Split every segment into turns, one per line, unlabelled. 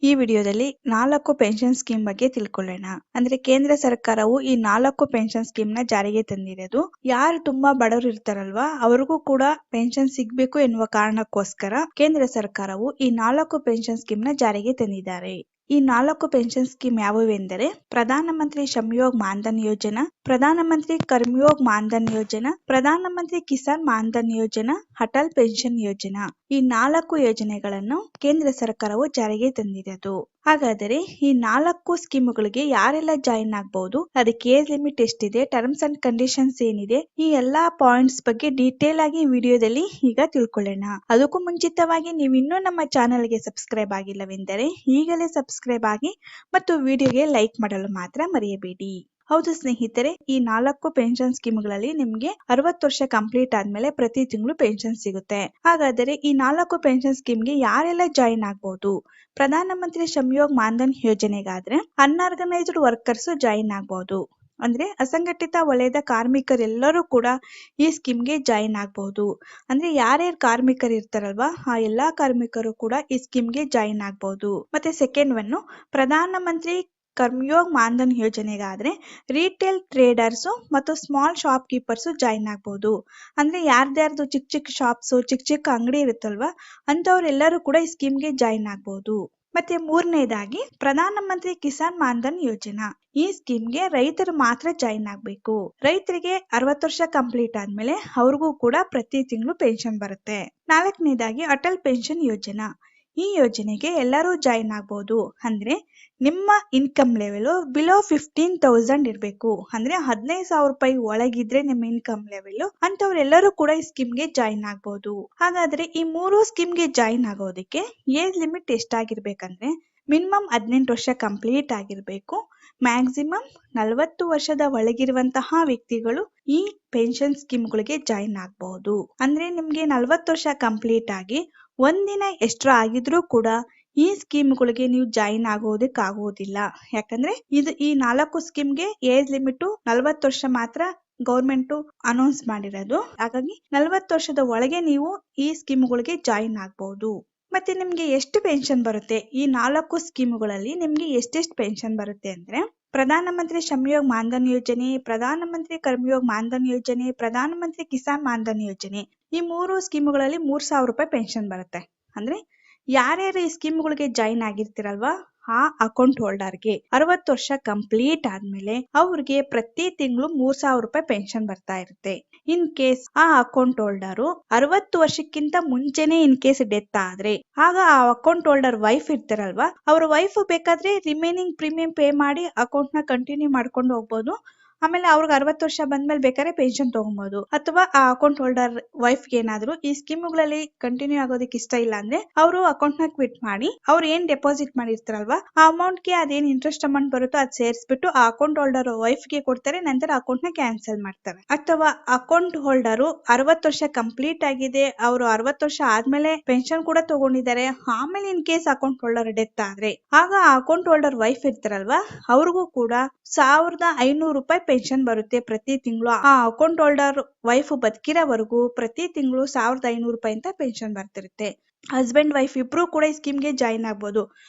ಈ ವಿಡಿಯೋದಲ್ಲಿ 4 pension scheme ಬಗ್ಗೆ ತಿಳ್ಕೊಳ್ಳೋಣ. ಅಂದ್ರೆ ಕೇಂದ್ರ ಸರ್ಕಾರವು ಈ 4 ಪೆನ್ಷನ್ ಸ್ಕೀಮ್ ನ ಜಾರಿಗೆ ತಂದಿರೋದು. ಯಾರು ತುಂಬಾ ಬಡವರು ಇರ್ತಾರಲ್ವಾ ಅವ್ರಿಗೂ ಕೂಡ ಪೆನ್ಷನ್ ಸಿಗ್ಬೇಕು ಎನ್ನುವ ಕಾರಣಕ್ಕೋಸ್ಕರ ಕೇಂದ್ರ ಸರ್ಕಾರವು ಈ 4 ಪೆನ್ಷನ್ ಸ್ಕೀಮ್ ನ ಜಾರಿಗೆ ತಂದಿದ್ದಾರೆ. ಈ 4 ಪೆನ್ಷನ್ ಸ್ಕೀಮ್ ಯಾವುವೆಂದರೆ ಪ್ರಧಾನ ಮಂತ್ರಿ ಶ್ರಮಯೋಗ್ ಮಾನ್ಧನ್ ಯೋಜನಾ, ಪ್ರಧಾನ ಮಂತ್ರಿ ಕರ್ಮಯೋಗ್ ಮಾನ್ಧನ್ ಯೋಜನಾ, ಪ್ರಧಾನ ಮಂತ್ರಿ ಕಿಸಾನ್ ಮಾನ್ಧನ್ ಯೋಜನಾ, ಅಟಲ್ ಪೆನ್ಷನ್ ಯೋಜನಾ. ಈ 4 ಯೋಜನೆಗಳನ್ನು ಕೇಂದ್ರ ಸರ್ಕಾರವು ಜಾರಿಗೆ ತಂದಿರೋದು. ಹಾಗಾದರೆ ಈ 4 ಸ್ಕೀಮ್ಗಳಿಗೆ ಯಾರೆಲ್ಲ ಜಾಯಿನ್ ಆಗಬಹುದು, ಅದಕ್ಕೆ ಏಜ್ ಲಿಮಿಟ್ ಎಷ್ಟಿದೆ, ಟರ್ಮ್ಸ್ ಅಂಡ್ ಕಂಡೀಷನ್ಸ್ ಏನಿದೆ, ಈ ಎಲ್ಲಾ ಪಾಯಿಂಟ್ಸ್ ಬಗ್ಗೆ ಡೀಟೇಲ್ ಆಗಿ ವಿಡಿಯೋದಲ್ಲಿ ಈಗ ತಿಳ್ಕೊಳ್ಳೋಣ. ಅದಕ್ಕೂ ಮುಂಚಿತವಾಗಿ ನೀವು ಇನ್ನೂ ನಮ್ಮ ಚಾನೆಲ್ಗೆ ಸಬ್ಸ್ಕ್ರೈಬ್ ಆಗಿಲ್ಲವೆಂದರೆ ಈಗಲೇ ಸಬ್ಸ್ಕ್ರೈಬ್ ಆಗಿ ಮತ್ತು ವಿಡಿಯೋಗೆ ಲೈಕ್ ಮಾಡಲು ಮಾತ್ರ ಮರೆಯಬೇಡಿ. ಹೌದು ಸ್ನೇಹಿತರೆ, ಈ 4 ಪೆನ್ಷನ್ ಸ್ಕೀಮ್ಗಳಲ್ಲಿ ನಿಮ್ಗೆ 60 ವರ್ಷ ಕಂಪ್ಲೀಟ್ ಆದ್ಮೇಲೆ ಪ್ರತಿ ತಿಂಗಳು ಪೆನ್ಷನ್ ಸಿಗುತ್ತೆ. ಹಾಗಾದರೆ ಈ 4 ಪೆನ್ಷನ್ ಸ್ಕೀಮ್ಗೆ ಯಾರೆಲ್ಲ ಜಾಯಿನ್ ಆಗಬಹುದು? Pradhan Mantri ಶ್ರಮಯೋಗ್ Maandhan ಯೋಜನೆಗಾದ್ರೆ unorganised workers join ಆಗಬಹುದು. ಅಂದ್ರೆ ಅಸಂಘಟಿತ ವಲಯದ ಕಾರ್ಮಿಕರೆಲ್ಲರೂ ಕೂಡ ಈ ಸ್ಕೀಮ್ಗೆ ಜಾಯಿನ್ ಆಗಬಹುದು. ಅಂದ್ರೆ ಯಾರ್ಯಾರು ಕಾರ್ಮಿಕರು ಇರ್ತಾರಲ್ವಾ ಆ ಎಲ್ಲಾ ಕಾರ್ಮಿಕರು ಕೂಡ ಈ ಸ್ಕೀಮ್ಗೆ ಜಾಯಿನ್ ಆಗಬಹುದು. ಮತ್ತೆ second one, Pradhan Mantri ಕರ್ಮಯೋಗ್ Maandhan ಯೋಜನೆಗಾದ್ರೆ retail traders ಮತ್ತು ಸ್ಮಾಲ್ ಶಾಪ್ ಕೀಪರ್ಸ್ ಜಾಯಿನ್ ಆಗಬಹುದು. ಅಂದ್ರೆ ಯಾರ್ದು ಚಿಕ್ಕ ಚಿಕ್ಕ ಶಾಪ್ಸ್, ಚಿಕ್ಕ ಚಿಕ್ಕ ಅಂಗಡಿ ಇರುತ್ತಲ್ವಾ ಅಂತವ್ರೆಲ್ಲರೂ ಕೂಡ ಈ ಸ್ಕೀಮ್ಗೆ ಜಾಯಿನ್ ಆಗಬಹುದು. ಮತ್ತೆ ಮೂರನೇದಾಗಿ ಪ್ರಧಾನ ಮಂತ್ರಿ ಕಿಸಾನ್ ಮಾನ್ಧನ್ ಯೋಜನಾ. ಈ ಸ್ಕೀಮ್ಗೆ ರೈತರು ಮಾತ್ರ ಜಾಯಿನ್ ಆಗಬೇಕು. ರೈತರಿಗೆ 60 ವರ್ಷ ಕಂಪ್ಲೀಟ್ ಆದ್ಮೇಲೆ ಅವ್ರಿಗೂ ಕೂಡ ಪ್ರತಿ ತಿಂಗಳು ಪೆನ್ಷನ್ ಬರುತ್ತೆ. ನಾಲ್ಕನೇದಾಗಿ ಅಟಲ್ ಪೆನ್ಷನ್ ಯೋಜನಾ. ಈ ಯೋಜನೆಗೆ ಎಲ್ಲರೂ ಜಾಯಿನ್ ಆಗಬಹುದು. ಅಂದ್ರೆ ನಿಮ್ಮ ಇನ್ಕಮ್ ಲೆವೆಲ್ ಬಿಲೋ 15,000 ಇರಬೇಕು. ಅಂದ್ರೆ 15,000 ರೂಪಾಯಿ ಒಳಗಿದ್ರೆ ನಿಮ್ಮ ಇನ್ಕಮ್ ಲೆವೆಲ್ ಅಂತವ್ರೆಲ್ಲರೂ ಕೂಡ ಈ ಸ್ಕೀಮ್ಗೆ ಜಾಯಿನ್ ಆಗಬಹುದು. ಹಾಗಾದ್ರೆ ಈ 3 ಸ್ಕೀಮ್ಗೆ ಜಾಯಿನ್ ಆಗೋದಕ್ಕೆ ಏಜ್ ಲಿಮಿಟ್ ಎಷ್ಟಾಗಿರ್ಬೇಕಂದ್ರೆ ಮಿನಿಮಮ್ 18 ವರ್ಷ ಕಂಪ್ಲೀಟ್ ಆಗಿರ್ಬೇಕು. ಮ್ಯಾಕ್ಸಿಮಮ್ 40 ವರ್ಷದ ಒಳಗಿರುವಂತಹ ವ್ಯಕ್ತಿಗಳು ಈ ಪೆನ್ಷನ್ ಸ್ಕೀಮ್ಗಳಿಗೆ ಜಾಯಿನ್ ಆಗಬಹುದು. ಅಂದ್ರೆ ನಿಮ್ಗೆ 40 ವರ್ಷ ಕಂಪ್ಲೀಟ್ ಆಗಿ ಒಂದಿನ ಎಕ್ಸ್ಟ್ರಾ ಆಗಿದ್ರೂ ಕೂಡ ಈ ಸ್ಕೀಮ್ಗಳಿಗೆ ನೀವು ಜಾಯಿನ್ ಆಗೋದಿಲ್ಲ. ಯಾಕಂದ್ರೆ ಈ 4 ಸ್ಕೀಮ್ಗೆ ಏಜ್ ಲಿಮಿಟ್ 40 ವರ್ಷ ಮಾತ್ರ ಗೌರ್ಮೆಂಟ್ ಅನೌನ್ಸ್ ಮಾಡಿರೋದು. ಹಾಗಾಗಿ 40 ವರ್ಷದ ಒಳಗೆ ನೀವು ಈ ಸ್ಕೀಮ್ಗಳಿಗೆ ಜಾಯಿನ್ ಆಗಬಹುದು. ಮತ್ತೆ ನಿಮ್ಗೆ ಎಷ್ಟು ಪೆನ್ಷನ್ ಬರುತ್ತೆ? ಈ 4 ಸ್ಕೀಮ್ಗಳಲ್ಲಿ ನಿಮ್ಗೆ ಎಷ್ಟೆಷ್ಟು ಪೆನ್ಷನ್ ಬರುತ್ತೆ ಅಂದ್ರೆ ಪ್ರಧಾನ ಮಂತ್ರಿ ಶ್ರಮಯೋಗ್ ಮಾನ್ಧನ್ ಯೋಜನೆ, ಪ್ರಧಾನ ಮಂತ್ರಿ ಕರ್ಮಯೋಗ್ ಮಾನ್ಧನ್ ಯೋಜನೆ, ಪ್ರಧಾನ ಮಂತ್ರಿ ಕಿಸಾನ್ ಮಾನ್ಧನ್ ಯೋಜನೆ, ಈ 3 ಸ್ಕೀಮ್ಗಳಲ್ಲಿ 3,000 ರೂಪಾಯಿ ಪೆನ್ಷನ್ ಬರುತ್ತೆ. ಅಂದ್ರೆ ಯಾರ್ಯಾರು ಈ ಸ್ಕೀಮ್ಗಳಿಗೆ ಜಾಯಿನ್ ಆಗಿರ್ತೀರಲ್ವಾ ಆ ಅಕೌಂಟ್ ಹೋಲ್ಡರ್ಗೆ 60 ವರ್ಷ ಕಂಪ್ಲೀಟ್ ಆದ್ಮೇಲೆ ಅವ್ರಿಗೆ ಪ್ರತಿ ತಿಂಗಳು 3,000 ರೂಪಾಯಿ ಪೆನ್ಷನ್ ಬರ್ತಾ ಇರುತ್ತೆ. ಇನ್ ಕೇಸ್ ಆ ಅಕೌಂಟ್ ಹೋಲ್ಡರ್ 60 ವರ್ಷಕ್ಕಿಂತ ಮುಂಚೆನೆ ಇನ್ ಕೇಸ್ ಡೆತ್ ಆದ್ರೆ ಆಗ ಆ ಅಕೌಂಟ್ ಹೋಲ್ಡರ್ ವೈಫ್ ಇರ್ತಾರಲ್ವಾ ಅವ್ರ ವೈಫ್ ಬೇಕಾದ್ರೆ ರಿಮೈನಿಂಗ್ ಪ್ರೀಮಿಯಂ ಪೇ ಮಾಡಿ ಅಕೌಂಟ್ ನ ಕಂಟಿನ್ಯೂ ಮಾಡ್ಕೊಂಡು ಹೋಗ್ಬೋದು. ಆಮೇಲೆ ಅವ್ರಿಗೆ 60 ವರ್ಷ ಬಂದ್ಮೇಲೆ ಬೇಕಾದ್ರೆ ಪೆನ್ಷನ್ ತಗೊಬಹುದು. ಅಥವಾ ಆ ಅಕೌಂಟ್ ಹೋಲ್ಡರ್ ವೈಫ್ ಏನಾದ್ರು ಈ ಸ್ಕೀಮ್ಗಳಲ್ಲಿ ಕಂಟಿನ್ಯೂ ಆಗೋದಕ್ಕೆ ಇಷ್ಟ ಇಲ್ಲ ಅಂದ್ರೆ ಅವರು ಅಕೌಂಟ್ ನ ಕ್ವಿಟ್ ಮಾಡಿ ಅವ್ರು ಏನ್ ಡೆಪಾಸಿಟ್ ಮಾಡಿರ್ತಾರಲ್ವಾ ಆ ಅಮೌಂಟ್ ಗೆ ಅದೇನ್ ಇಂಟ್ರೆಸ್ಟ್ ಅಮೌಂಟ್ ಬರುತ್ತೋ ಅದ್ ಸೇರಿಸ್ಬಿಟ್ಟು ಆ ಅಕೌಂಟ್ ಹೋಲ್ಡರ್ ವೈಫ್ ಗೆ ಕೊಡ್ತಾರೆ. ನಂತರ ಅಕೌಂಟ್ ನ ಕ್ಯಾನ್ಸಲ್ ಮಾಡ್ತಾರೆ. ಅಥವಾ ಅಕೌಂಟ್ ಹೋಲ್ಡರ್ 60 ವರ್ಷ ಕಂಪ್ಲೀಟ್ ಆಗಿದೆ, ಅವರು 60 ವರ್ಷ ಆದ್ಮೇಲೆ ಪೆನ್ಷನ್ ಕೂಡ ತಗೊಂಡಿದ್ದಾರೆ, ಆಮೇಲೆ in case account holder death ಆದ್ರೆ ಆಗ ಆ ಅಕೌಂಟ್ ಹೋಲ್ಡರ್ ವೈಫ್ ಇರ್ತಾರಲ್ವಾ ಅವ್ರಿಗೂ ಕೂಡ 1,500 ರೂಪಾಯಿ ಪೆನ್ಷನ್ ಬರುತ್ತೆ ಪ್ರತಿ ತಿಂಗಳು. ಆ ಅಕೌಂಟ್ ಹೋಲ್ಡರ್ ವೈಫ್ ಬದುಕಿರೋವರೆಗೂ ಪ್ರತಿ ತಿಂಗಳು 1,500 ರೂಪಾಯಿ ಅಂತ ಪೆನ್ಷನ್ ಬರ್ತಿರುತ್ತೆ. ಹಸ್ಬೆಂಡ್ ವೈಫ್ ಇಬ್ರು ಕೂಡ ಈ ಸ್ಕೀಮ್ಗೆ ಜಾಯಿನ್ ಆಗ್ಬೋದು.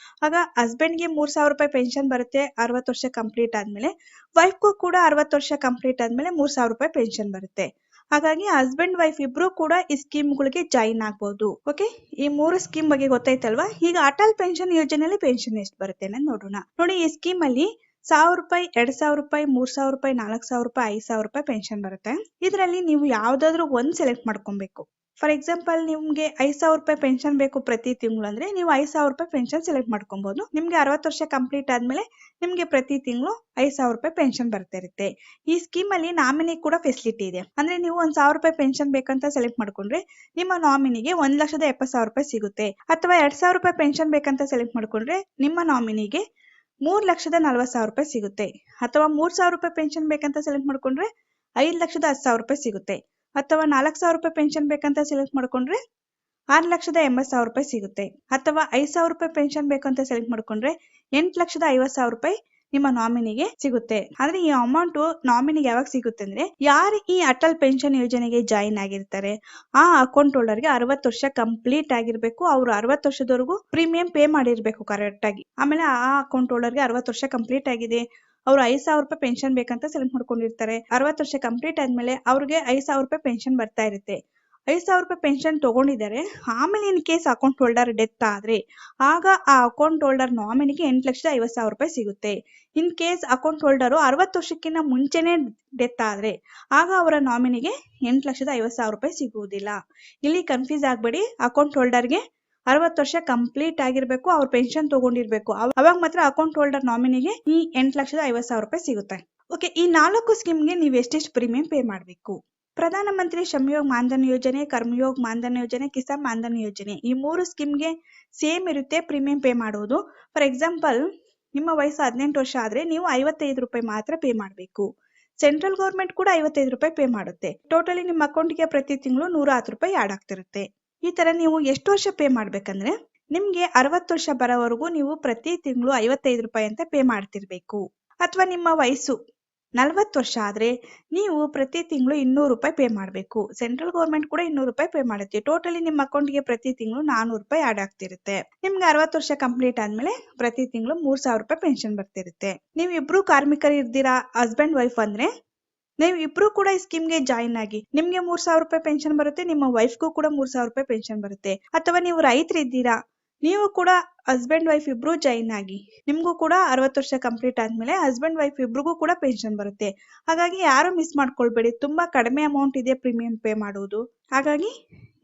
ಆಗ ಹಸ್ಬೆಂಡ್ಗೆ 3,000 ರೂಪಾಯಿ ಪೆನ್ಷನ್ ಬರುತ್ತೆ 60 ವರ್ಷ ಕಂಪ್ಲೀಟ್ ಆದ್ಮೇಲೆ. ವೈಫ್ಗೂ ಕೂಡ 60 ವರ್ಷ ಕಂಪ್ಲೀಟ್ ಆದ್ಮೇಲೆ 3,000 ರೂಪಾಯಿ ಪೆನ್ಷನ್ ಬರುತ್ತೆ. ಹಾಗಾಗಿ ಹಸ್ಬೆಂಡ್ ವೈಫ್ ಇಬ್ರು ಕೂಡ ಈ ಸ್ಕೀಮ್ಗಳಿಗೆ ಜಾಯಿನ್ ಆಗ್ಬೋದು. ಓಕೆ, ಈ 3 ಸ್ಕೀಮ್ ಬಗ್ಗೆ ಗೊತ್ತಾಯ್ತಲ್ವಾ? ಈಗ ಅಟಲ್ ಪೆನ್ಷನ್ ಯೋಜನೆಯಲ್ಲಿ ಪೆನ್ಷನ್ ಎಷ್ಟು ಬರುತ್ತೆ ಅನ್ನೋದು ನೋಡೋಣ. ನೋಡಿ, ಈ ಸ್ಕೀಮ್ ಅಲ್ಲಿ 1,000 ರೂಪಾಯಿ, 2,000 ರೂಪಾಯಿ, 3,000 ರೂಪಾಯಿ, 4,000 ರೂಪಾಯಿ, 5,000 ರೂಪಾಯಿ ಪೆನ್ಷನ್ ಬರುತ್ತೆ. ಇದರಲ್ಲಿ ನೀವು ಯಾವ್ದಾದ್ರು ಒಂದ್ ಸೆಲೆಕ್ಟ್ ಮಾಡ್ಕೊಬೇಕು. ಫಾರ್ ಎಕ್ಸಾಂಪಲ್, ನಿಮ್ಗೆ 5,000 ರೂಪಾಯಿ ಪೆನ್ಷನ್ ಬೇಕು ಪ್ರತಿ ತಿಂಗಳು ಅಂದ್ರೆ ನೀವು 5,000 ರೂಪಾಯಿ ಪೆನ್ಷನ್ ಸೆಲೆಕ್ಟ್ ಮಾಡ್ಕೊಬಹುದು. ನಿಮ್ಗೆ 60 ವರ್ಷ ಕಂಪ್ಲೀಟ್ ಆದ್ಮೇಲೆ ನಿಮ್ಗೆ ಪ್ರತಿ ತಿಂಗಳು 5,000 ರೂಪಾಯಿ ಪೆನ್ಷನ್ ಬರ್ತಾ ಇರುತ್ತೆ. ಈ ಸ್ಕೀಮ್ ಅಲ್ಲಿ ನಾಮಿನಿ ಕೂಡ ಫೆಸಿಲಿಟಿ ಇದೆ. ಅಂದ್ರೆ ನೀವು 1,000 ರೂಪಾಯಿ ಪೆನ್ಷನ್ ಬೇಕಂತ ಸೆಲೆಕ್ಟ್ ಮಾಡ್ಕೊಂಡ್ರೆ ನಿಮ್ಮ ನಾಮಿನಿಗೆ 1,70,70,000 ರೂಪಾಯಿ ಸಿಗುತ್ತೆ. ಅಥವಾ 2,000 ರೂಪಾಯಿ ಪೆನ್ಷನ್ ಬೇಕಂತ ಸೆಲೆಕ್ಟ್ ಮಾಡ್ಕೊಂಡ್ರೆ ನಿಮ್ಮ ನಾಮಿನಿಗೆ 3,40,000 ರೂಪಾಯಿ ಸಿಗುತ್ತೆ. ಅಥವಾ 3,000 ರೂಪಾಯಿ ಪೆನ್ಷನ್ ಬೇಕಂತ ಸೆಲೆಕ್ಟ್ ಮಾಡ್ಕೊಂಡ್ರೆ 5,10,000 ರೂಪಾಯಿ ಸಿಗುತ್ತೆ. ಅಥವಾ 4,000 ರೂಪಾಯಿ ಪೆನ್ಷನ್ ಬೇಕಂತ ಸೆಲೆಕ್ಟ್ ಮಾಡ್ಕೊಂಡ್ರೆ 6,80,000 ರೂಪಾಯಿ ಸಿಗುತ್ತೆ. ಅಥವಾ 5,000 ರೂಪಾಯಿ ಪೆನ್ಷನ್ ಬೇಕಂತ ಸೆಲೆಕ್ಟ್ ಮಾಡ್ಕೊಂಡ್ರೆ 8,50,000 ರೂಪಾಯಿ ನಿಮ್ಮ ನಾಮಿನಿಗೆ ಸಿಗುತ್ತೆ. ಆದ್ರೆ ಈ ಅಮೌಂಟ್ ನಾಮಿನಿಗೆ ಯಾವಾಗ ಸಿಗುತ್ತೆ ಅಂದ್ರೆ, ಯಾರು ಈ ಅಟಲ್ ಪೆನ್ಷನ್ ಯೋಜನೆಗೆ ಜಾಯಿನ್ ಆಗಿರ್ತಾರೆ ಆ ಅಕೌಂಟ್ ಹೋಲ್ಡರ್ಗೆ 60 ವರ್ಷ ಕಂಪ್ಲೀಟ್ ಆಗಿರ್ಬೇಕು. ಅವ್ರು 60 ವರ್ಷದವರೆಗೂ ಪ್ರೀಮಿಯಂ ಪೇ ಮಾಡಿರ್ಬೇಕು ಕರೆಕ್ಟ್ ಆಗಿ. ಆಮೇಲೆ ಆ ಅಕೌಂಟ್ ಹೋಲ್ಡರ್ಗೆ 60 ವರ್ಷ ಕಂಪ್ಲೀಟ್ ಆಗಿದೆ, ಅವ್ರು 5,000 ರೂಪಾಯಿ ಪೆನ್ಷನ್ ಬೇಕಂತ ಸೆಲೆಕ್ಟ್ ಮಾಡ್ಕೊಂಡಿರ್ತಾರೆ. 60 ವರ್ಷ ಕಂಪ್ಲೀಟ್ ಆದ್ಮೇಲೆ ಅವ್ರಿಗೆ 5,000 ರೂಪಾಯಿ ಪೆನ್ಷನ್ ಬರ್ತಾ ಇರುತ್ತೆ. 5,000 ರೂಪಾಯಿ ಪೆನ್ಷನ್ ತಗೊಂಡಿದ್ದಾರೆ. ಆಮೇಲೆ in case account holder death ಆದ್ರೆ ಆಗ ಆ ಅಕೌಂಟ್ ಹೋಲ್ಡರ್ ನಾಮಿನಿಗೆ 8,50,000 ರೂಪಾಯಿ ಸಿಗುತ್ತೆ. ಇನ್ ಕೇಸ್ ಅಕೌಂಟ್ ಹೋಲ್ಡರ್ 60 ವರ್ಷಕ್ಕಿಂತ ಮುಂಚೆನೆ ಡೆತ್ ಆದ್ರೆ ಆಗ ಅವರ ನಾಮಿನಿಗೆ 8,50,000 ರೂಪಾಯಿ ಸಿಗುವುದಿಲ್ಲ. ಇಲ್ಲಿ ಕನ್ಫ್ಯೂಸ್ ಆಗ್ಬೇಡಿ. ಅಕೌಂಟ್ ಹೋಲ್ಡರ್ಗೆ 60 ವರ್ಷ ಕಂಪ್ಲೀಟ್ ಆಗಿರ್ಬೇಕು, ಅವ್ರ ಪೆನ್ಷನ್ ತಗೊಂಡಿರ್ಬೇಕು. ಅವಾಗ ಮಾತ್ರ ಅಕೌಂಟ್ ಹೋಲ್ಡರ್ ನಾಮಿನಿಗೆ ಈ 8,50,000 ರೂಪಾಯಿ ಸಿಗುತ್ತೆ. ಓಕೆ, ಈ 4 ಸ್ಕೀಮ್ಗೆ ನೀವು ಎಷ್ಟೆಷ್ಟು ಪ್ರೀಮಿಯಂ ಪೇ ಮಾಡಬೇಕು? ಪ್ರಧಾನ ಮಂತ್ರಿ ಶ್ರಮಯೋಗ್ ಮಾನ್ಧನ್ ಯೋಜನೆ, ಕರ್ಮಯೋಗ್ ಮಾನ್ಧನ್ ಯೋಜನೆ, ಕಿಸಾನ್ ಮಾನ್ಧನ್ ಯೋಜನೆ ಈ 3 ಸ್ಕೀಮ್ಗೆ ಸೇಮ್ ಇರುತ್ತೆ ಪ್ರೀಮಿಯಂ ಪೇ ಮಾಡೋದು. ಫಾರ್ ಎಕ್ಸಾಂಪಲ್, ನಿಮ್ಮ ವಯಸ್ಸು 18 ವರ್ಷ ಆದ್ರೆ ನೀವು 55 ರೂಪಾಯಿ ಮಾತ್ರ ಪೇ ಮಾಡಬೇಕು. ಸೆಂಟ್ರಲ್ ಗೌರ್ಮೆಂಟ್ ಕೂಡ 55 ರೂಪಾಯಿ ಪೇ ಮಾಡುತ್ತೆ. ಟೋಟಲಿ ನಿಮ್ಮ ಅಕೌಂಟ್ಗೆ ಪ್ರತಿ ತಿಂಗಳು 110 ರೂಪಾಯಿ ಆಡ್ ಆಗ್ತಿರುತ್ತೆ. ಈ ತರ ನೀವು ಎಷ್ಟು ವರ್ಷ ಪೇ ಮಾಡ್ಬೇಕಂದ್ರೆ, ನಿಮ್ಗೆ 60 ವರ್ಷ ಬರೋವರೆಗೂ ನೀವು ಪ್ರತಿ ತಿಂಗಳು 55 ರೂಪಾಯಿ ಅಂತ ಪೇ ಮಾಡ್ತಿರ್ಬೇಕು. ಅಥವಾ ನಿಮ್ಮ ವಯಸ್ಸು 40 ವರ್ಷ ಆದ್ರೆ ನೀವು ಪ್ರತಿ ತಿಂಗಳು 200 ರೂಪಾಯಿ ಪೇ ಮಾಡಬೇಕು. ಸೆಂಟ್ರಲ್ ಗೌರ್ಮೆಂಟ್ ಕೂಡ 200 ರೂಪಾಯಿ ಪೇ ಮಾಡುತ್ತೆ. ಟೋಟಲಿ ನಿಮ್ಮ ಅಕೌಂಟ್ಗೆ ಪ್ರತಿ ತಿಂಗಳು 400 ರೂಪಾಯಿ ಆಡ್ ಆಗ್ತಿರುತ್ತೆ. ನಿಮ್ಗೆ 60 ವರ್ಷ ಕಂಪ್ಲೀಟ್ ಆದ್ಮೇಲೆ ಪ್ರತಿ ತಿಂಗಳು 3,000 ರೂಪಾಯಿ ಪೆನ್ಷನ್ ಬರ್ತಿರುತ್ತೆ. ನೀವು ಇಬ್ರು ಕಾರ್ಮಿಕರು ಇರ್ತೀರಾ, ಹಸ್ಬೆಂಡ್ ವೈಫ್ ಅಂದ್ರೆ ನೀವು ಇಬ್ರು ಕೂಡ ಈ ಸ್ಕೀಮ್ಗೆ ಜಾಯಿನ್ ಆಗಿ ನಿಮ್ಗೆ 3,000 ರೂಪಾಯಿ ಪೆನ್ಷನ್ ಬರುತ್ತೆ, ನಿಮ್ಮ ವೈಫ್ಗೂ ಕೂಡ 3,000 ರೂಪಾಯಿ ಪೆನ್ಷನ್ ಬರುತ್ತೆ. ಅಥವಾ ನೀವು ರೈತರು ಇದ್ದೀರಾ, ನೀವು ಕೂಡ ಹಸ್ಬೆಂಡ್ ವೈಫ್ ಇಬ್ರು ಜಾಯಿನ್ ಆಗಿ ನಿಮ್ಗೂ ಕೂಡ 60 ವರ್ಷ ಕಂಪ್ಲೀಟ್ ಆದ್ಮೇಲೆ ಹಸ್ಬೆಂಡ್ ವೈಫ್ ಇಬ್ರಿಗೂ ಕೂಡ ಪೆನ್ಷನ್ ಬರುತ್ತೆ. ಹಾಗಾಗಿ ಯಾರು ಮಿಸ್ ಮಾಡ್ಕೊಳ್ಬೇಡಿ, ತುಂಬಾ ಕಡಿಮೆ ಅಮೌಂಟ್ ಇದೆ ಪ್ರೀಮಿಯಂ ಪೇ ಮಾಡುವುದು. ಹಾಗಾಗಿ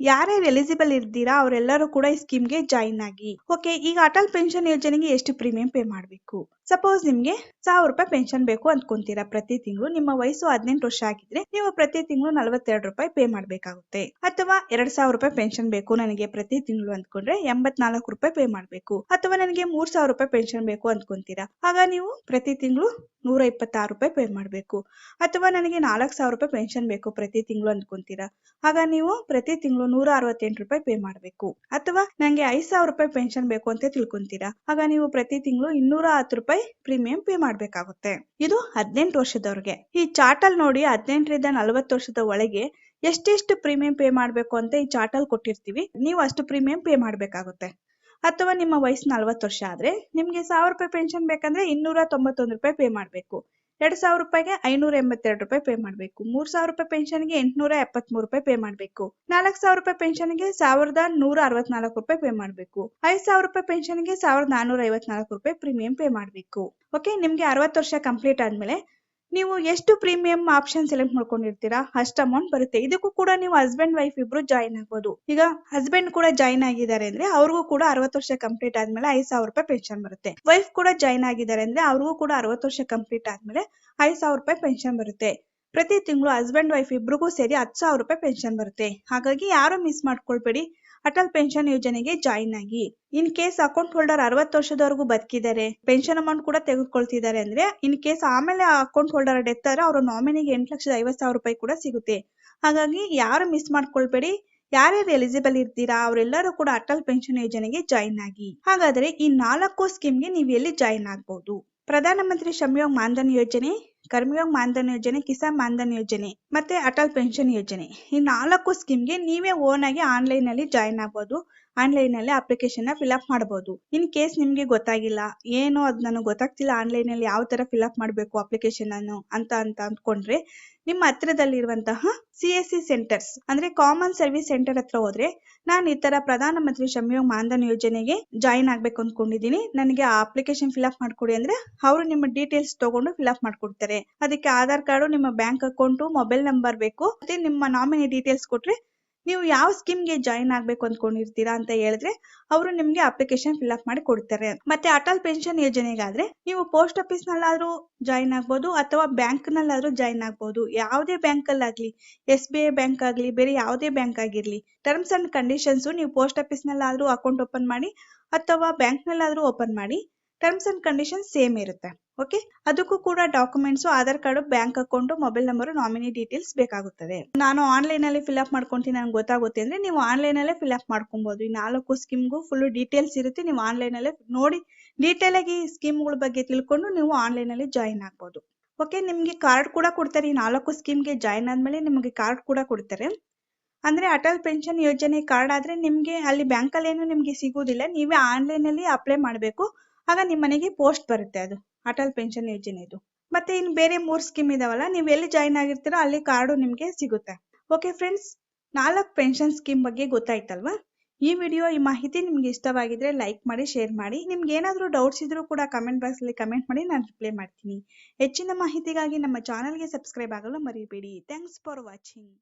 ಯಾರ್ಯಾರು ಎಲಿಜಿಬಲ್ ಇರ್ತೀರಾ ಅವರೆಲ್ಲರೂ ಕೂಡ ಈ ಸ್ಕೀಮ್ಗೆ ಜಾಯಿನ್ ಆಗಿ. ಓಕೆ, ಈಗ ಅಟಲ್ ಪೆನ್ಷನ್ ಯೋಜನೆಗೆ ಎಷ್ಟು ಪ್ರೀಮಿಯಂ ಪೇ ಮಾಡಬೇಕು? ಸಪೋಸ್ ನಿಮ್ಗೆ 1,000 ರೂಪಾಯಿ ಪೆನ್ಷನ್ ಬೇಕು ಅಂದ್ಕೊಂತೀರಾ ಪ್ರತಿ ತಿಂಗಳು. ನಿಮ್ಮ ವಯಸ್ಸು 18 ವರ್ಷ ಆಗಿದ್ರೆ ನೀವು ಪ್ರತಿ ತಿಂಗಳು 42 ರೂಪಾಯಿ ಪೇ ಮಾಡ್ಬೇಕಾಗುತ್ತೆ. ಅಥವಾ 2,000 ರೂಪಾಯಿ ಪೆನ್ಷನ್ ಬೇಕು ನನಗೆ ಪ್ರತಿ ತಿಂಗಳು ಅಂದ್ಕೊಂಡ್ರೆ 84 ರೂಪಾಯಿ ಪೇ ಮಾಡ್ಬೇಕು. ಅಥವಾ ನನಗೆ 3,000 ರೂಪಾಯಿ ಪೆನ್ಷನ್ ಬೇಕು ಅಂದ್ಕೊಂತೀರಾ, ಆಗ ನೀವು ಪ್ರತಿ ತಿಂಗಳು 126 ರೂಪಾಯಿ ಪೇ ಮಾಡ್ಬೇಕು. ಅಥವಾ ನನಗೆ 4,000 ರೂಪಾಯಿ ಪೆನ್ಷನ್ ಬೇಕು ಪ್ರತಿ ತಿಂಗಳು ಅಂದ್ಕೊಂತೀರಾ, ಆಗ ನೀವು ಪ್ರತಿ ತಿಂಗಳು 168 ರೂಪಾಯಿ ಪೇ ಮಾಡ್ಬೇಕು. ಅಥವಾ ನಂಗೆ 5,000 ರೂಪಾಯಿ ಪೆನ್ಷನ್ ಬೇಕು ಅಂತ ತಿಳ್ಕೊಂತೀರಾ, ಆಗ ನೀವು ಪ್ರತಿ ತಿಂಗಳು 210 ರೂಪಾಯಿ ಪ್ರೀಮಿಯಂ ಪೇ ಮಾಡ್ಬೇಕಾಗುತ್ತೆ. ಇದು 18 ವರ್ಷದವ್ರಿಗೆ. ಈ ಚಾರ್ಟ್ ಅಲ್ಲಿ ನೋಡಿ 18ರಿಂದ 40 ವರ್ಷದ ಒಳಗೆ ಎಷ್ಟೆಷ್ಟು ಪ್ರೀಮಿಯಂ ಪೇ ಮಾಡ್ಬೇಕು ಅಂತ ಈ ಚಾರ್ಟ್ ಅಲ್ಲಿ ಕೊಟ್ಟಿರ್ತೀವಿ. ನೀವು ಅಷ್ಟು ಪ್ರೀಮಿಯಂ ಪೇ ಮಾಡ್ಬೇಕಾಗುತ್ತೆ. ಅಥವಾ ನಿಮ್ಮ ವಯಸ್ಸು 40 ವರ್ಷ ಆದ್ರೆ ನಿಮ್ಗೆ 1,000 ರೂಪಾಯಿ ಪೆನ್ಷನ್ ಬೇಕಂದ್ರೆ 291 ರೂಪಾಯಿ ಪೇ ಮಾಡ್ಬೇಕು. 2,000 ರೂಪಾಯಿಗೆ 582 ರೂಪಾಯಿ ಪೇ ಮಾಡ್ಬೇಕು. 3,000 ರೂಪಾಯಿ ಪೆನ್ಷನ್ಗೆ 873 ರೂಪಾಯಿ ಪೇ ಮಾಡ್ಬೇಕು. 4,000 ರೂಪಾಯಿ ಪೆನ್ಷನ್ಗೆ 1,164 ರೂಪಾಯಿ ಪೇ ಮಾಡ್ಬೇಕು. 5,000 ರೂಪಾಯಿ ಪೆನ್ಷನ್ಗೆ 1,454 ರೂಪಾಯಿ ಪ್ರೀಮಿಯಂ ಪೇ ಮಾಡ್ಬೇಕು. ಓಕೆ, ನಿಮ್ಗೆ 60 ವರ್ಷ ಕಂಪ್ಲೀಟ್ ಆದ್ಮೇಲೆ ನೀವು ಎಷ್ಟು ಪ್ರೀಮಿಯಂ ಆಪ್ಷನ್ ಸೆಲೆಕ್ಟ್ ಮಾಡ್ಕೊಂಡಿರ್ತೀರಾ ಅಷ್ಟು ಅಮೌಂಟ್ ಬರುತ್ತೆ. ಇದಕ್ಕೂ ಕೂಡ ನೀವು ಹಸ್ಬೆಂಡ್ ವೈಫ್ ಇಬ್ರು ಜಾಯಿನ್ ಆಗ್ಬೋದು. ಈಗ ಹಸ್ಬೆಂಡ್ ಕೂಡ ಜಾಯಿನ್ ಆಗಿದ್ದಾರೆ ಅಂದ್ರೆ ಅವ್ರಿಗೂ ಕೂಡ 60 ವರ್ಷ ಕಂಪ್ಲೀಟ್ ಆದ್ಮೇಲೆ 5,000 ರೂಪಾಯಿ ಪೆನ್ಷನ್ ಬರುತ್ತೆ. ವೈಫ್ ಕೂಡ ಜಾಯಿನ್ ಆಗಿದ್ದಾರೆ ಅಂದ್ರೆ ಅವ್ರಿಗೂ ಕೂಡ 60 ವರ್ಷ ಕಂಪ್ಲೀಟ್ ಆದ್ಮೇಲೆ 5,000 ರೂಪಾಯಿ ಪೆನ್ಷನ್ ಬರುತ್ತೆ. ಪ್ರತಿ ತಿಂಗಳು ಹಸ್ಬೆಂಡ್ ವೈಫ್ ಇಬ್ರಿಗೂ ಸೇರಿ 10,000 ರೂಪಾಯಿ ಪೆನ್ಷನ್ ಬರುತ್ತೆ. ಹಾಗಾಗಿ ಯಾರು ಮಿಸ್ ಮಾಡ್ಕೊಳ್ಬೇಡಿ, ಅಟಲ್ ಪೆನ್ಷನ್ ಯೋಜನೆಗೆ ಜಾಯಿನ್ ಆಗಿ. ಇನ್ ಕೇಸ್ ಅಕೌಂಟ್ ಹೋಲ್ಡರ್ 60 ವರ್ಷದವರೆಗೂ ಬದುಕಿದ್ದಾರೆ, ಪೆನ್ಷನ್ ಅಮೌಂಟ್ ಕೂಡ ತೆಗೆದುಕೊಳ್ತಿದ್ದಾರೆ ಅಂದ್ರೆ ಇನ್ ಕೇಸ್ ಆಮೇಲೆ ಅಕೌಂಟ್ ಹೋಲ್ಡರ್ ಡೆತ್ ಆದ್ರೆ ಅವರ ನಾಮಿನಿಗೆ 8,50,000 ರೂಪಾಯಿ ಕೂಡ ಸಿಗುತ್ತೆ. ಹಾಗಾಗಿ ಯಾರು ಮಿಸ್ ಮಾಡ್ಕೊಳ್ಬೇಡಿ. ಯಾರ್ಯಾರು ಎಲಿಜಿಬಲ್ ಇರ್ತೀರಾ ಅವರೆಲ್ಲರೂ ಕೂಡ ಅಟಲ್ ಪೆನ್ಷನ್ ಯೋಜನೆಗೆ ಜಾಯಿನ್ ಆಗಿ. ಹಾಗಾದ್ರೆ ಈ 4 ಸ್ಕೀಮ್ಗೆ ನೀವು ಎಲ್ಲಿ ಜಾಯಿನ್ ಆಗ್ಬಹುದು? ಪ್ರಧಾನ ಮಂತ್ರಿ ಶ್ರಮಯೋಗ್ ಮಾನ್ಧನ್ ಯೋಜನೆ, ಕರ್ಮಯೋಗ್ ಮಾನ್ಧನ್ ಯೋಜನೆ, ಕಿಸಾನ್ ಮಾನ್ಧನ್ ಯೋಜನೆ ಮತ್ತೆ ಅಟಲ್ ಪೆನ್ಷನ್ ಯೋಜನೆ ಈ 4 ಸ್ಕೀಮ್ಗೆ ನೀವೇ ಓನ್ ಆಗಿ ಆನ್ಲೈನ್ ಅಲ್ಲಿ ಜಾಯಿನ್ ಆಗ್ಬಹುದು. ಆನ್ಲೈನ್ ಅಲ್ಲಿ ಅಪ್ಲಿಕೇಶನ್ ಫಿಲ್ ಅಪ್ ಮಾಡಬಹುದು. ಇನ್ ಕೇಸ್ ನಿಮ್ಗೆ ಗೊತ್ತಾಗಿಲ್ಲ, ಏನು ಅದ್ ನನಗೆ ಗೊತ್ತಾಗ್ತಿಲ್ಲ ಆನ್ಲೈನ್ ಅಲ್ಲಿ ಯಾವ ತರ ಫಿಲ್ ಅಪ್ ಮಾಡಬೇಕು ಅಪ್ಲಿಕೇಶನ್ ಅನ್ನು ಅಂತ ಅಂದ್ಕೊಂಡ್ರೆ, ನಿಮ್ಮ ಹತ್ರದಲ್ಲಿರುವಂತಹ CSC ಸೆಂಟರ್ಸ್ ಅಂದ್ರೆ ಕಾಮನ್ ಸರ್ವಿಸ್ ಸೆಂಟರ್ ಹತ್ರ ಹೋದ್ರೆ, ನಾನು ಈ ತರ ಪ್ರಧಾನ ಮಂತ್ರಿ ಶ್ರಮಯೋಗ್ ಮಾನ್ಧನ್ ಯೋಜನೆಗೆ ಜಾಯಿನ್ ಆಗ್ಬೇಕು ಅಂದ್ಕೊಂಡಿದೀನಿ, ನನಗೆ ಆ ಅಪ್ಲಿಕೇಶನ್ ಫಿಲ್ ಅಪ್ ಮಾಡ್ಕೊಡಿ ಅಂದ್ರೆ ಅವರು ನಿಮ್ಮ ಡೀಟೇಲ್ಸ್ ತಗೊಂಡು ಫಿಲ್ ಅಪ್ ಮಾಡ್ಕೊಡ್ತಾರೆ. ಅದಕ್ಕೆ ಆಧಾರ್ ಕಾರ್ಡು, ನಿಮ್ಮ ಬ್ಯಾಂಕ್ ಅಕೌಂಟ್, ಮೊಬೈಲ್ ನಂಬರ್ ಬೇಕು. ಮತ್ತೆ ನಿಮ್ಮ ನಾಮಿನಿ ಡೀಟೇಲ್ಸ್ ಕೊಟ್ರೆ ನೀವು ಯಾವ ಸ್ಕೀಮ್ಗೆ ಜಾಯಿನ್ ಆಗ್ಬೇಕು ಅಂದ್ಕೊಂಡಿರ್ತೀರಾ ಅಂತ ಹೇಳಿದ್ರೆ ಅವರು ನಿಮ್ಗೆ ಅಪ್ಲಿಕೇಶನ್ ಫಿಲ್ ಅಪ್ ಮಾಡಿ ಕೊಡ್ತಾರೆ. ಮತ್ತೆ ಅಟಲ್ ಪೆನ್ಷನ್ ಯೋಜನೆಗಾದ್ರೆ ನೀವು ಪೋಸ್ಟ್ ಆಫೀಸ್ ನಲ್ಲಾದ್ರೂ ಜಾಯಿನ್ ಆಗ್ಬೋದು ಅಥವಾ ಬ್ಯಾಂಕ್ ನಲ್ಲಾದ್ರೂ ಜಾಯಿನ್ ಆಗ್ಬೋದು. ಯಾವುದೇ ಬ್ಯಾಂಕ್ ಅಲ್ಲಾಗ್ಲಿ, SBI ಬ್ಯಾಂಕ್ ಆಗ್ಲಿ, ಬೇರೆ ಯಾವುದೇ ಬ್ಯಾಂಕ್ ಆಗಿರ್ಲಿ, ಟರ್ಮ್ಸ್ ಅಂಡ್ ಕಂಡೀಷನ್ಸ್ ನೀವು ಪೋಸ್ಟ್ ಆಫೀಸ್ ನಲ್ಲಾದ್ರೂ ಅಕೌಂಟ್ ಓಪನ್ ಮಾಡಿ ಅಥವಾ ಬ್ಯಾಂಕ್ ನಲ್ಲಾದ್ರೂ ಓಪನ್ ಮಾಡಿ, ಟರ್ಮ್ಸ್ ಅಂಡ್ ಕಂಡೀಷನ್ ಸೇಮ್ ಇರುತ್ತೆ. ಓಕೆ, ಅದಕ್ಕೂ ಕೂಡ documents Aadhaar card, bank account, mobile number, nominee details ಬೇಕಾಗುತ್ತದೆ. ನಾನು ಆನ್ಲೈನ್ ಅಲ್ಲಿ ಫಿಲ್ ಅಪ್ ಮಾಡ್ಕೊಂತೀನಿ ನನಗೆ ಗೊತ್ತಾಗುತ್ತೆ ಅಂದ್ರೆ ನೀವು ಆನ್ಲೈನ್ ಅಲ್ಲೇ ಫಿಲ್ ಅಪ್ ಮಾಡ್ಕೊಬಹುದು. ಈ 4 ಸ್ಕೀಮ್ಗೂ ಫುಲ್ ಡೀಟೇಲ್ಸ್ ಇರುತ್ತೆ. ನೀವು ಆನ್ಲೈನ್ ಅಲ್ಲೇ ನೋಡಿ ಡೀಟೇಲ್ ಆಗಿ ಈ ಸ್ಕೀಮ್ಗಳ ಬಗ್ಗೆ ತಿಳ್ಕೊಂಡು ನೀವು ಆನ್ಲೈನ್ ಅಲ್ಲಿ ಜಾಯಿನ್ ಆಗ್ಬಹುದು. ಓಕೆ, ನಿಮ್ಗೆ ಕಾರ್ಡ್ ಕೂಡ ಕೊಡ್ತಾರೆ. ಈ 4 ಸ್ಕೀಮ್ಗೆ ಜಾಯಿನ್ ಆದ್ಮೇಲೆ ನಿಮಗೆ ಕಾರ್ಡ್ ಕೂಡ ಕೊಡ್ತಾರೆ. ಅಂದ್ರೆ ಅಟಲ್ ಪೆನ್ಷನ್ ಯೋಜನೆ ಕಾರ್ಡ್ ಆದ್ರೆ ನಿಮ್ಗೆ ಅಲ್ಲಿ ಬ್ಯಾಂಕ್ ಅಲ್ಲಿ ಏನು ನಿಮ್ಗೆ ಸಿಗುವುದಿಲ್ಲ. ನೀವೇ ಆನ್ಲೈನ್ ಅಲ್ಲಿ ಅಪ್ಲೈ ಮಾಡಬೇಕು. ಆಗ ನಿಮ್ಮ ಮನೆಗೆ ಪೋಸ್ಟ್ ಬರುತ್ತೆ ಅದು ಅಟಲ್ ಪೆನ್ಷನ್ ಯೋಜನೆದು. ಮತ್ತೆ ಇನ್ನು ಬೇರೆ 3 ಸ್ಕೀಮ್ ಇದಾವಲ್ಲ, ನೀವು ಎಲ್ಲಿ ಜಾಯಿನ್ ಆಗಿರ್ತೀರೋ ಅಲ್ಲಿ ಕಾರ್ಡು ನಿಮ್ಗೆ ಸಿಗುತ್ತೆ. ಓಕೆ ಫ್ರೆಂಡ್ಸ್, 4 ಪೆನ್ಷನ್ ಸ್ಕೀಮ್ ಬಗ್ಗೆ ಗೊತ್ತಾಯ್ತಲ್ವಾ? ಈ ವಿಡಿಯೋ, ಈ ಮಾಹಿತಿ ನಿಮ್ಗೆ ಇಷ್ಟವಾಗಿದ್ರೆ ಲೈಕ್ ಮಾಡಿ, ಶೇರ್ ಮಾಡಿ. ನಿಮ್ಗೆ ಏನಾದರೂ ಡೌಟ್ಸ್ ಇದ್ರೂ ಕೂಡ ಕಮೆಂಟ್ ಬಾಕ್ಸ್ ಅಲ್ಲಿ ಕಮೆಂಟ್ ಮಾಡಿ, ನಾನು ರಿಪ್ಲೈ ಮಾಡ್ತೀನಿ. ಹೆಚ್ಚಿನ ಮಾಹಿತಿಗಾಗಿ ನಮ್ಮ ಚಾನಲ್ಗೆ ಸಬ್ಸ್ಕ್ರೈಬ್ ಆಗಲು ಮರಿಬೇಡಿ. Thanks for watching.